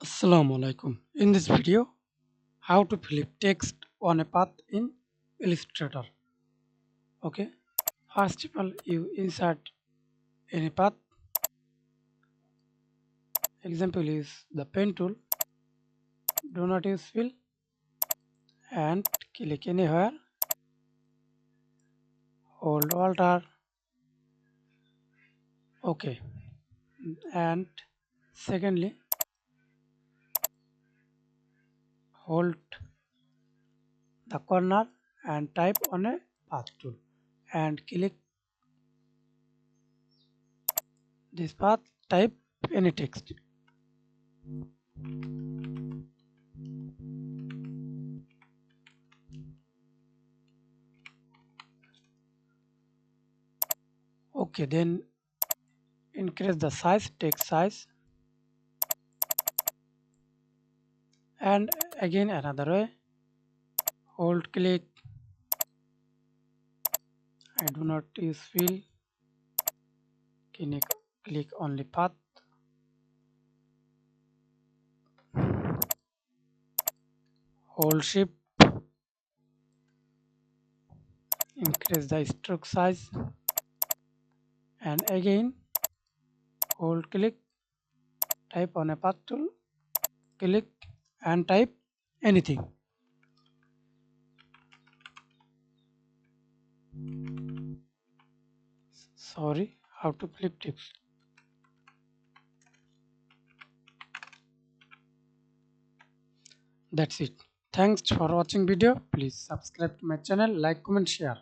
Assalamu alaikum. In this video, how to flip text on a path in Illustrator. Okay. First of all, you insert any path. Example is the pen tool. Do not use fill and click anywhere. Hold Alt. Okay. And secondly, hold the corner and type on a path tool and click this path. Type any text. Okay, then increase the size, text size, and again another way. Hold click. I do not use fill. Click only path. Hold shift. Increase the stroke size. And again hold click. Type on a path tool. Click and type anything. Sorry, how to flip text. That's it. Thanks for watching video. Please subscribe to my channel, like, comment, share.